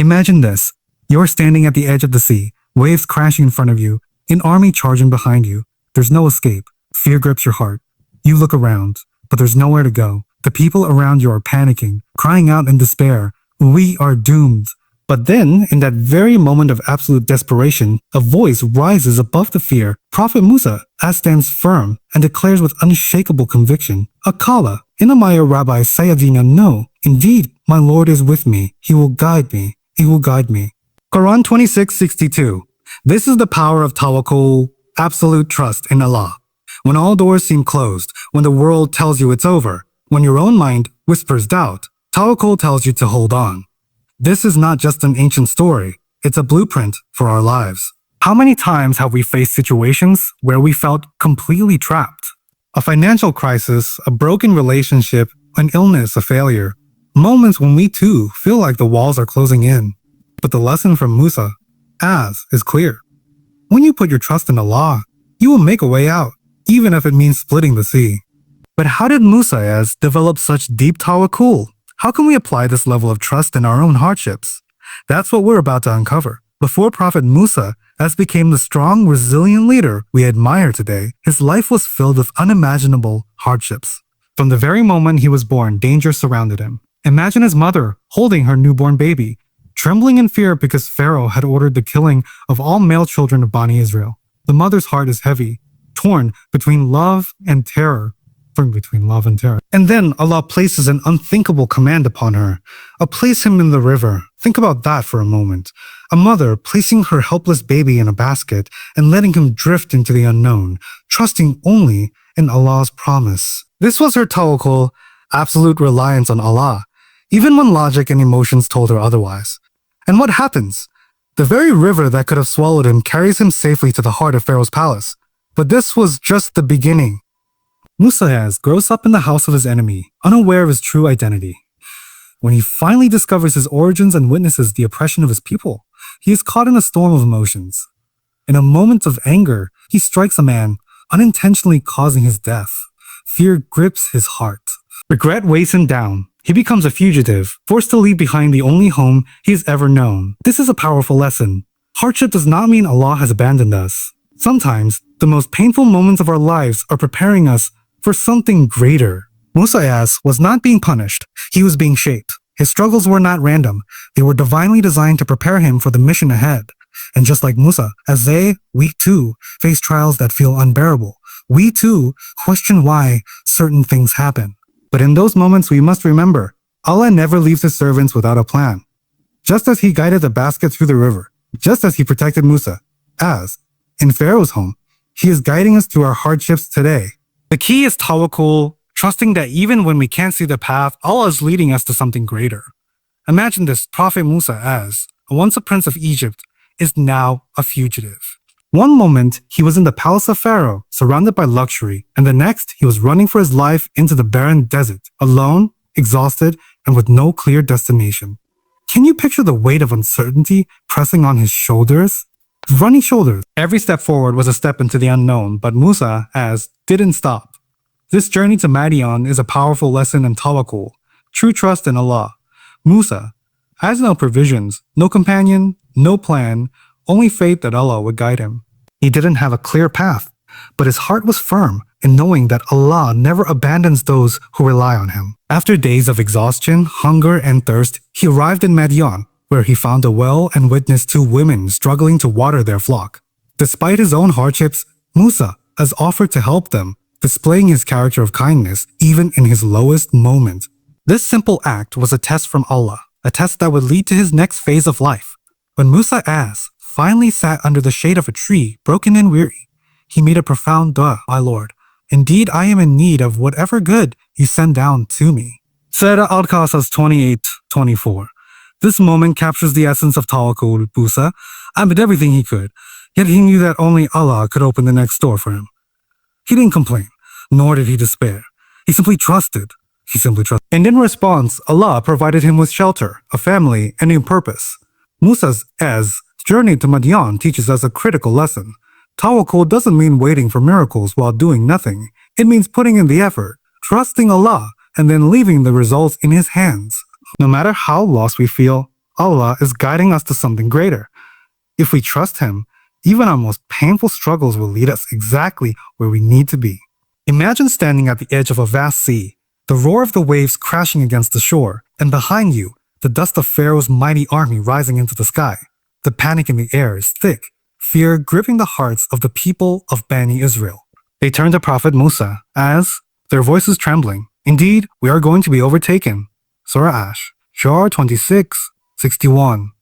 Imagine this. You're standing at the edge of the sea, waves crashing in front of you, an army charging behind you. There's no escape. Fear grips your heart. You look around, but there's nowhere to go. The people around you are panicking, crying out in despair. We are doomed. But then, in that very moment of absolute desperation, a voice rises above the fear. Prophet Musa stands firm and declares with unshakable conviction, Akala, Inamaya Rabbi Sayyidina, no, indeed, my Lord is with me. He will guide me. He will guide me. Quran 26:62. This is the power of Tawakkul, absolute trust in Allah. When all doors seem closed, when the world tells you it's over, when your own mind whispers doubt, Tawakkul tells you to hold on. This is not just an ancient story, it's a blueprint for our lives. How many times have we faced situations where we felt completely trapped? A financial crisis, a broken relationship, an illness, a failure. Moments when we too feel like the walls are closing in. But the lesson from Musa, is clear. When you put your trust in Allah, you will make a way out, even if it means splitting the sea. But how did Musa develop such deep tawakkul? How can we apply this level of trust in our own hardships? That's what we're about to uncover. Before Prophet Musa became the strong, resilient leader we admire today, his life was filled with unimaginable hardships. From the very moment he was born, danger surrounded him. Imagine his mother holding her newborn baby, trembling in fear because Pharaoh had ordered the killing of all male children of Bani Israel. The mother's heart is heavy, torn between love and terror. And then Allah places an unthinkable command upon her. Place him in the river. Think about that for a moment. A mother placing her helpless baby in a basket and letting him drift into the unknown, trusting only in Allah's promise. This was her tawakkul, absolute reliance on Allah, even when logic and emotions told her otherwise. And what happens? The very river that could have swallowed him carries him safely to the heart of Pharaoh's palace. But this was just the beginning. Musa grows up in the house of his enemy, unaware of his true identity. When he finally discovers his origins and witnesses the oppression of his people, he is caught in a storm of emotions. In a moment of anger, he strikes a man, unintentionally causing his death. Fear grips his heart. Regret weighs him down. He becomes a fugitive, forced to leave behind the only home he has ever known. This is a powerful lesson. Hardship does not mean Allah has abandoned us. Sometimes, the most painful moments of our lives are preparing us for something greater. Musa was not being punished, he was being shaped. His struggles were not random, they were divinely designed to prepare him for the mission ahead. And just like Musa, we too face trials that feel unbearable. We too question why certain things happen. But in those moments we must remember, Allah never leaves his servants without a plan. Just as he guided the basket through the river, just as he protected Musa, in Pharaoh's home, he is guiding us through our hardships today. The key is tawakkul, trusting that even when we can't see the path, Allah is leading us to something greater. Imagine this: Prophet Musa, once a prince of Egypt, is now a fugitive. One moment, he was in the palace of Pharaoh, surrounded by luxury, and the next, he was running for his life into the barren desert, alone, exhausted, and with no clear destination. Can you picture the weight of uncertainty pressing on his shoulders? Running shoulders. Every step forward was a step into the unknown, but Musa, didn't stop. This journey to Madian is a powerful lesson in tawakkul, true trust in Allah. Musa has no provisions, no companion, no plan, only faith that Allah would guide him. He didn't have a clear path, but his heart was firm in knowing that Allah never abandons those who rely on him. After days of exhaustion, hunger, and thirst, he arrived in Madian, where he found a well and witnessed 2 women struggling to water their flock. Despite his own hardships, Musa has offered to help them, displaying his character of kindness even in his lowest moment. This simple act was a test from Allah, a test that would lead to his next phase of life. When Musa finally sat under the shade of a tree, broken and weary, he made a profound dua: My Lord, indeed I am in need of whatever good you send down to me. Surah Al-Qasas 28:24. This moment captures the essence of tawakkul. Musa did everything he could, yet he knew that only Allah could open the next door for him. He didn't complain, nor did he despair. He simply trusted. And in response, Allah provided him with shelter, a family, and a purpose. Musa's journey to Madian teaches us a critical lesson. Tawakkul doesn't mean waiting for miracles while doing nothing. It means putting in the effort, trusting Allah, and then leaving the results in His hands. No matter how lost we feel, Allah is guiding us to something greater. If we trust Him, even our most painful struggles will lead us exactly where we need to be. Imagine standing at the edge of a vast sea, the roar of the waves crashing against the shore, and behind you, the dust of Pharaoh's mighty army rising into the sky. The panic in the air is thick, fear gripping the hearts of the people of Bani Israel. They turn to Prophet Musa, as, their voices trembling, "Indeed, we are going to be overtaken." Surah Ash, Shur 26, 61.